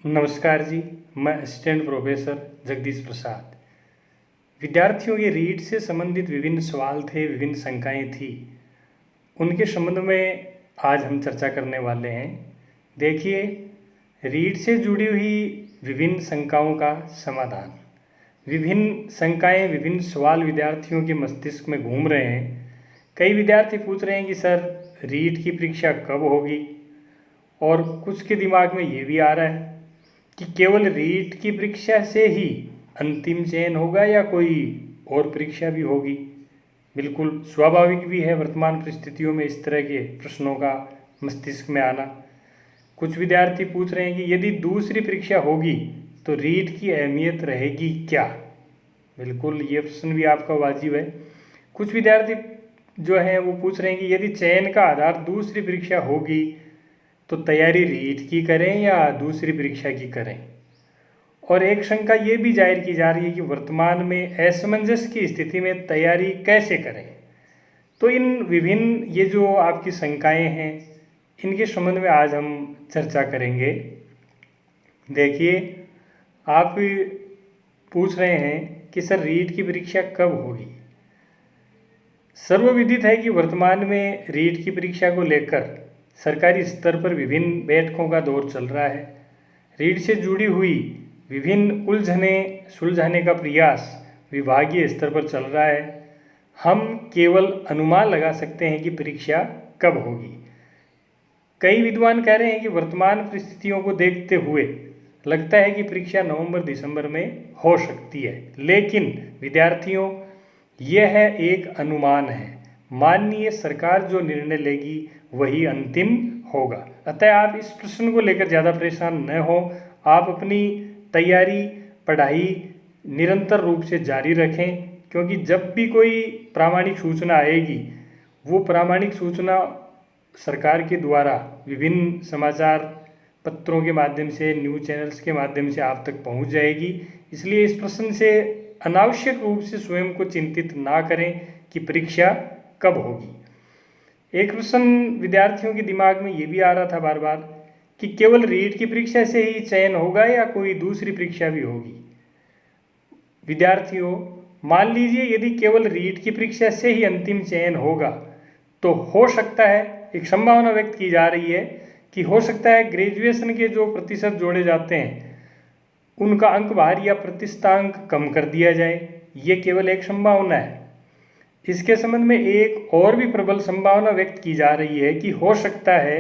नमस्कार जी। मैं assistant professor Jagdish Prasad. विद्यार्थियों के रीट से संबंधित विभिन्न सवाल थे, विभिन्न शंकाएं थी, उनके संबंध में आज हम चर्चा करने वाले हैं। देखिए, रीट से जुड़ी हुई विभिन्न शंकाओं का समाधान। विभिन्न शंकाएं, विभिन्न सवाल विद्यार्थियों के मस्तिष्क में घूम रहे हैं। कई विद्यार्थी पूछ रहे हैं कि सर, रीट की परीक्षा कब होगी, और कुछ के दिमाग में ये भी आ रहा है कि केवल रीट की परीक्षा से ही अंतिम चयन होगा या कोई और परीक्षा भी होगी। बिल्कुल स्वाभाविक भी है वर्तमान परिस्थितियों में इस तरह के प्रश्नों का मस्तिष्क में आना। कुछ विद्यार्थी पूछ रहे हैं कि यदि दूसरी परीक्षा होगी तो रीट की अहमियत रहेगी क्या। बिल्कुल ये प्रश्न भी आपका वाजिब है। कुछ विद्यार्थी जो हैं वो पूछ रहे हैं कि यदि चयन का आधार दूसरी परीक्षा होगी तो तैयारी रीट की करें या दूसरी परीक्षा की करें। और एक शंका ये भी जाहिर की जा रही है कि वर्तमान में असमंजस की स्थिति में तैयारी कैसे करें। तो इन विभिन्न ये जो आपकी शंकाएं हैं, इनके संबंध में आज हम चर्चा करेंगे। देखिए, आप पूछ रहे हैं कि सर, रीट की परीक्षा कब होगी। सर्वविदित है कि वर्तमान में रीट की परीक्षा को लेकर सरकारी स्तर पर विभिन्न बैठकों का दौर चल रहा है। रीट से जुड़ी हुई विभिन्न उलझने सुलझाने का प्रयास विभागीय स्तर पर चल रहा है। हम केवल अनुमान लगा सकते हैं कि परीक्षा कब होगी। कई विद्वान कह रहे हैं कि वर्तमान परिस्थितियों को देखते हुए लगता है कि परीक्षा नवंबर-दिसंबर में हो सकती है, लेकिन विद्यार्थियों, यह एक अनुमान है। माननीय सरकार जो निर्णय लेगी वही अंतिम होगा। अतः आप इस प्रश्न को लेकर ज़्यादा परेशान न हो। आप अपनी तैयारी, पढ़ाई निरंतर रूप से जारी रखें, क्योंकि जब भी कोई प्रामाणिक सूचना आएगी, वो प्रामाणिक सूचना सरकार के द्वारा विभिन्न समाचार पत्रों के माध्यम से, न्यूज़ चैनल्स के माध्यम से आप तक पहुंच जाएगी। इसलिए इस प्रश्न से अनावश्यक रूप से स्वयं को चिंतित ना करें कि परीक्षा कब होगी। एक प्रश्न विद्यार्थियों के दिमाग में ये भी आ रहा था बार बार कि केवल रीट की परीक्षा से ही चयन होगा या कोई दूसरी परीक्षा भी होगी। विद्यार्थियों, मान लीजिए यदि केवल रीट की परीक्षा से ही अंतिम चयन होगा तो हो सकता है, एक संभावना व्यक्त की जा रही है कि हो सकता है ग्रेजुएशन के जो प्रतिशत जोड़े जाते हैं उनका अंक भार या प्रतिशतांक कम कर दिया जाए। ये केवल एक संभावना है। इसके संबंध में एक और भी प्रबल संभावना व्यक्त की जा रही है कि हो सकता है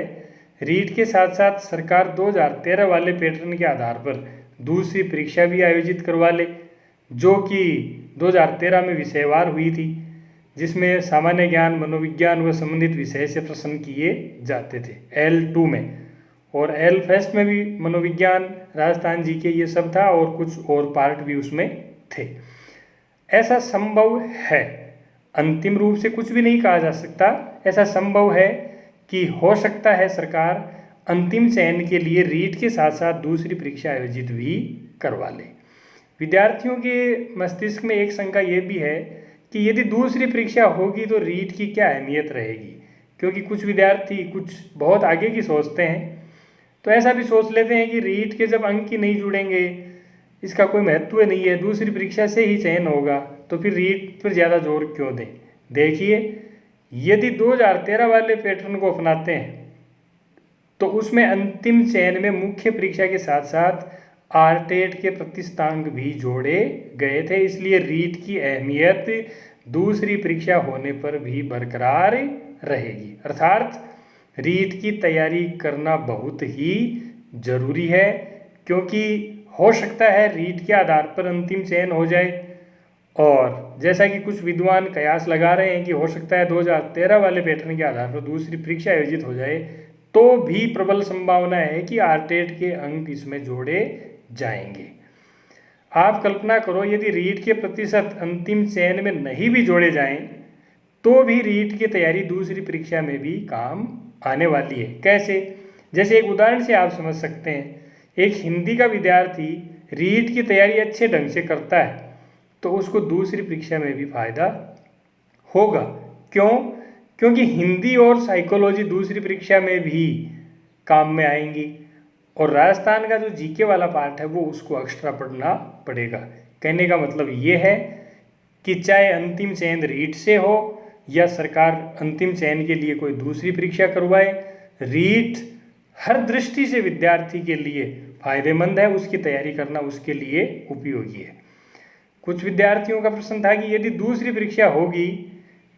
रीट के साथ साथ सरकार 2013 वाले पैटर्न के आधार पर दूसरी परीक्षा भी आयोजित करवा ले, जो कि 2013 में विषयवार हुई थी, जिसमें सामान्य ज्ञान, मनोविज्ञान व संबंधित विषय से प्रश्न किए जाते थे L2 में, और L फर्स्ट में भी मनोविज्ञान, राजस्थान जीके ये सब था, और कुछ और पार्ट भी उसमें थे। ऐसा संभव है, अंतिम रूप से कुछ भी नहीं कहा जा सकता। ऐसा संभव है कि हो सकता है सरकार अंतिम चयन के लिए रीट के साथ साथ दूसरी परीक्षा आयोजित भी करवा ले। विद्यार्थियों के मस्तिष्क में एक शंका ये भी है कि यदि दूसरी परीक्षा होगी तो रीट की क्या अहमियत रहेगी, क्योंकि कुछ विद्यार्थी कुछ बहुत आगे की सोचते हैं। तो ऐसा भी सोच लेते हैं कि रीट के जब अंक ही नहीं जुड़ेंगे, इसका कोई महत्व नहीं है, दूसरी परीक्षा से ही चयन होगा, तो फिर रीट पर ज़्यादा जोर क्यों दें। देखिए, यदि 2013 वाले पैटर्न को अपनाते हैं तो उसमें अंतिम चयन में मुख्य परीक्षा के साथ साथ आरटेट के प्रतिशतांक भी जोड़े गए थे। इसलिए रीट की अहमियत दूसरी परीक्षा होने पर भी बरकरार रहेगी। अर्थात रीट की तैयारी करना बहुत ही जरूरी है, क्योंकि हो सकता है रीट के आधार पर अंतिम चयन हो जाए, और जैसा कि कुछ विद्वान कयास लगा रहे हैं कि हो सकता है 2013 वाले पैटर्न के आधार पर दूसरी परीक्षा आयोजित हो जाए, तो भी प्रबल संभावना है कि आरटेट के अंक इसमें जोड़े जाएंगे। आप कल्पना करो, यदि रीट के प्रतिशत अंतिम चयन में नहीं भी जोड़े जाएं तो भी रीट की तैयारी दूसरी परीक्षा में भी काम आने वाली है। कैसे? जैसे एक उदाहरण से आप समझ सकते हैं। एक हिंदी का विद्यार्थी रीट की तैयारी अच्छे ढंग से करता है तो उसको दूसरी परीक्षा में भी फायदा होगा। क्यों? क्योंकि हिंदी और साइकोलॉजी दूसरी परीक्षा में भी काम में आएंगी, और राजस्थान का जो जीके वाला पार्ट है वो उसको एक्स्ट्रा पढ़ना पड़ेगा। कहने का मतलब ये है कि चाहे अंतिम चयन रीट से हो या सरकार अंतिम चयन के लिए कोई दूसरी परीक्षा करवाए, रीट हर दृष्टि से विद्यार्थी के लिए फायदेमंद है, उसकी तैयारी करना उसके लिए उपयोगी है। कुछ विद्यार्थियों का प्रश्न था कि यदि दूसरी परीक्षा होगी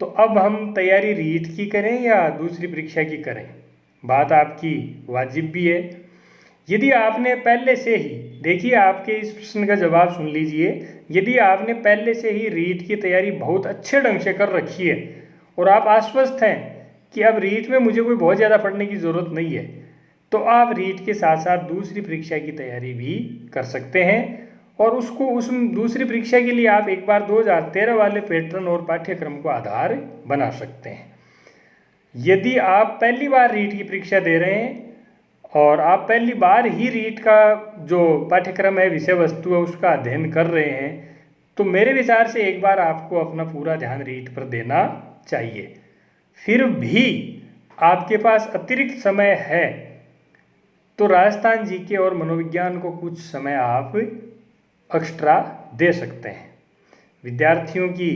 तो अब हम तैयारी रीट की करें या दूसरी परीक्षा की करें। बात आपकी वाजिब भी है। यदि आपने पहले से ही, देखिए आपके इस प्रश्न का जवाब सुन लीजिए, यदि आपने पहले से ही रीट की तैयारी बहुत अच्छे ढंग से कर रखी है और आप आश्वस्त हैं कि अब रीट में मुझे कोई बहुत ज़्यादा पढ़ने की ज़रूरत नहीं है, तो आप रीट के साथ साथ दूसरी परीक्षा की तैयारी भी कर सकते हैं और उसको उस दूसरी परीक्षा के लिए आप एक बार 2013 वाले पैटर्न और पाठ्यक्रम को आधार बना सकते हैं। यदि आप पहली बार रीट की परीक्षा दे रहे हैं और आप पहली बार ही रीट का जो पाठ्यक्रम है, विषय वस्तु है, उसका अध्ययन कर रहे हैं, तो मेरे विचार से एक बार आपको अपना पूरा ध्यान रीट पर देना चाहिए। फिर भी आपके पास अतिरिक्त समय है तो राजस्थान जीके और मनोविज्ञान को कुछ समय आप एक्स्ट्रा दे सकते हैं। विद्यार्थियों की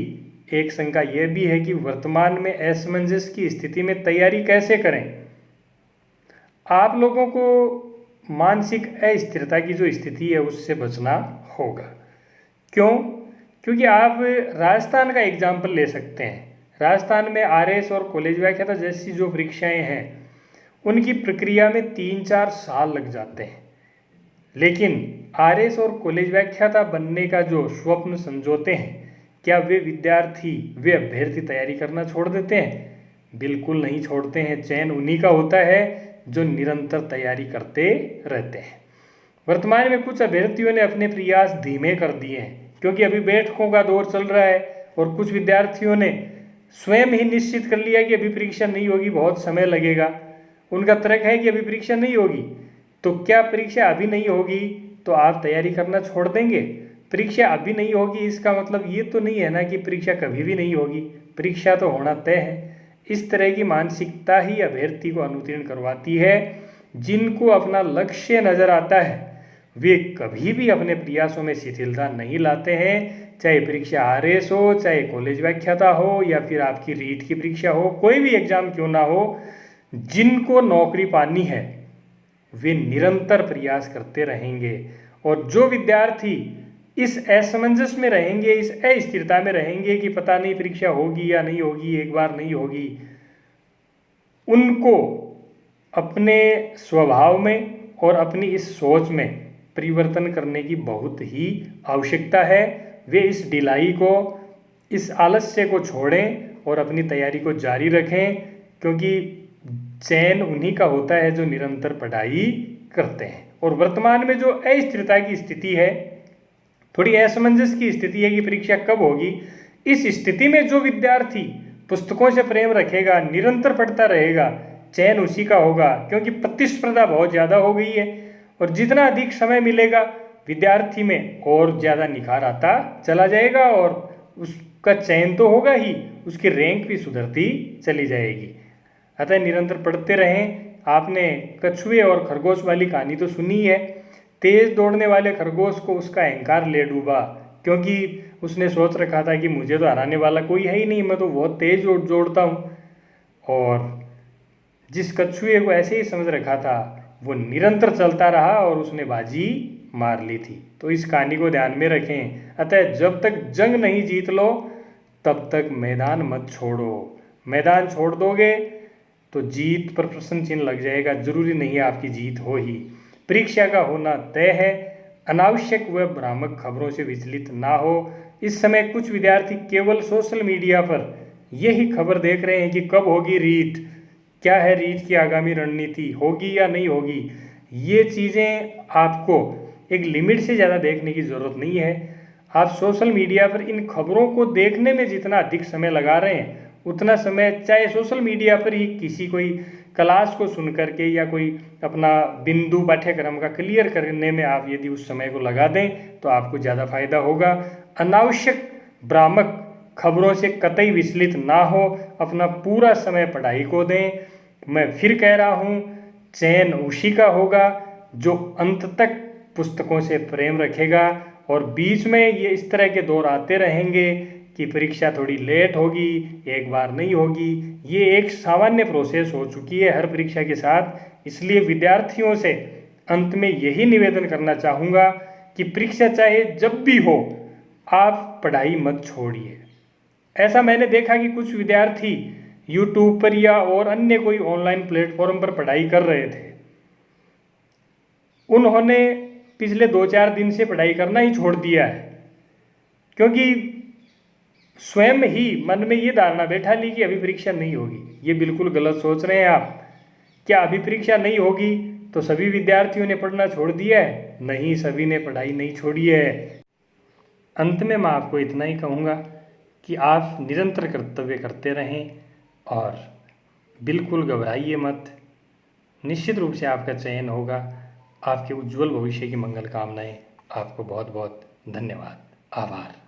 एक शंका यह भी है कि वर्तमान में असमंजस की स्थिति में तैयारी कैसे करें। आप लोगों को मानसिक अस्थिरता की जो स्थिति है उससे बचना होगा। क्यों? क्योंकि आप राजस्थान का एग्जाम्पल ले सकते हैं। राजस्थान में आरएस और कॉलेज व्याख्याता जैसी जो परीक्षाएं हैं उनकी प्रक्रिया में 3-4 साल लग जाते हैं, लेकिन आरएस और कॉलेज व्याख्याता बनने का जो स्वप्न संजोते हैं, क्या वे अभ्यर्थी तैयारी करना छोड़ देते हैं? बिल्कुल नहीं छोड़ते हैं। चयन उन्हीं का होता है जो निरंतर तैयारी करते रहते हैं। वर्तमान में कुछ अभ्यर्थियों ने अपने प्रयास धीमे कर दिए हैं क्योंकि अभी बैठकों का दौर चल रहा है और कुछ विद्यार्थियों ने स्वयं ही निश्चित कर लिया कि अभी परीक्षा नहीं होगी, बहुत समय लगेगा। उनका तर्क है कि अभी परीक्षा नहीं होगी, तो क्या परीक्षा अभी नहीं होगी तो आप तैयारी करना छोड़ देंगे? परीक्षा अभी नहीं होगी इसका मतलब ये तो नहीं है ना कि परीक्षा कभी भी नहीं होगी, परीक्षा तो होना तय है। इस तरह की मानसिकता ही अभ्यर्थी को अनुत्तीर्ण करवाती है। जिनको अपना लक्ष्य नजर आता है वे कभी भी अपने प्रयासों में शिथिलता नहीं लाते हैं, चाहे परीक्षा आरएस हो, चाहे कॉलेज व्याख्याता हो या फिर आपकी रीट की परीक्षा हो, कोई भी एग्जाम क्यों ना हो। जिनको नौकरी पानी है वे निरंतर प्रयास करते रहेंगे और जो विद्यार्थी इस असमंजस में रहेंगे, इस अस्थिरता में रहेंगे कि पता नहीं परीक्षा होगी या नहीं होगी, एक बार नहीं होगी, उनको अपने स्वभाव में और अपनी इस सोच में परिवर्तन करने की बहुत ही आवश्यकता है। वे इस ढिलाई को, इस आलस्य को छोड़ें और अपनी तैयारी को जारी रखें, क्योंकि चयन उन्हीं का होता है जो निरंतर पढ़ाई करते हैं। और वर्तमान में जो अस्थिरता की स्थिति है, थोड़ी असमंजस की स्थिति है कि परीक्षा कब होगी, इस स्थिति में जो विद्यार्थी पुस्तकों से प्रेम रखेगा, निरंतर पढ़ता रहेगा, चयन उसी का होगा, क्योंकि प्रतिस्पर्धा बहुत ज़्यादा हो गई है और जितना अधिक समय मिलेगा विद्यार्थी में और ज़्यादा निखार आता चला जाएगा और उसका चयन तो होगा ही, उसकी रैंक भी सुधरती चली जाएगी। अतः निरंतर पढ़ते रहें। आपने कछुए और खरगोश वाली कहानी तो सुनी है। तेज दौड़ने वाले खरगोश को उसका अहंकार ले डूबा, क्योंकि उसने सोच रखा था कि मुझे तो हराने वाला कोई है ही नहीं, मैं तो बहुत तेज दौड़ता हूँ। और जिस कछुए को ऐसे ही समझ रखा था वो निरंतर चलता रहा और उसने बाजी मार ली थी। तो इस कहानी को ध्यान में रखें। अतः जब तक जंग नहीं जीत लो तब तक मैदान मत छोड़ो। मैदान छोड़ दोगे तो जीत पर प्रश्न चिन्ह लग जाएगा, जरूरी नहीं है आपकी जीत हो ही। परीक्षा का होना तय है। अनावश्यक व भ्रामक खबरों से विचलित ना हो। इस समय कुछ विद्यार्थी केवल सोशल मीडिया पर यही खबर देख रहे हैं कि कब होगी रीट, क्या है रीट की आगामी रणनीति, होगी या नहीं होगी। ये चीज़ें आपको एक लिमिट से ज़्यादा देखने की ज़रूरत नहीं है। आप सोशल मीडिया पर इन खबरों को देखने में जितना अधिक समय लगा रहे हैं उतना समय चाहे सोशल मीडिया पर ही किसी कोई क्लास को सुन करके या कोई अपना बिंदु पाठ्यक्रम का क्लियर करने में आप यदि उस समय को लगा दें तो आपको ज़्यादा फायदा होगा। अनावश्यक भ्रामक खबरों से कतई विचलित ना हो, अपना पूरा समय पढ़ाई को दें। मैं फिर कह रहा हूँ, चयन उसी का होगा जो अंत तक पुस्तकों से प्रेम रखेगा, और बीच में ये इस तरह के दौर आते रहेंगे कि परीक्षा थोड़ी लेट होगी, एक बार नहीं होगी, ये एक सामान्य प्रोसेस हो चुकी है हर परीक्षा के साथ। इसलिए विद्यार्थियों से अंत में यही निवेदन करना चाहूँगा कि परीक्षा चाहे जब भी हो, आप पढ़ाई मत छोड़िए। ऐसा मैंने देखा कि कुछ विद्यार्थी यूट्यूब पर या और अन्य कोई ऑनलाइन प्लेटफॉर्म पर पढ़ाई कर रहे थे, उन्होंने पिछले 2-4 दिन से पढ़ाई करना ही छोड़ दिया है, क्योंकि स्वयं ही मन में ये धारणा बैठा ली कि अभी परीक्षा नहीं होगी। ये बिल्कुल गलत सोच रहे हैं आप। क्या अभी परीक्षा नहीं होगी तो सभी विद्यार्थियों ने पढ़ना छोड़ दिया है? नहीं, सभी ने पढ़ाई नहीं छोड़ी है। अंत में मैं आपको इतना ही कहूँगा कि आप निरंतर कर्तव्य करते रहें और बिल्कुल घबराइए मत। निश्चित रूप से आपका चयन होगा। आपके उज्जवल भविष्य की मंगल कामनाएं। आपको बहुत बहुत धन्यवाद। आभार।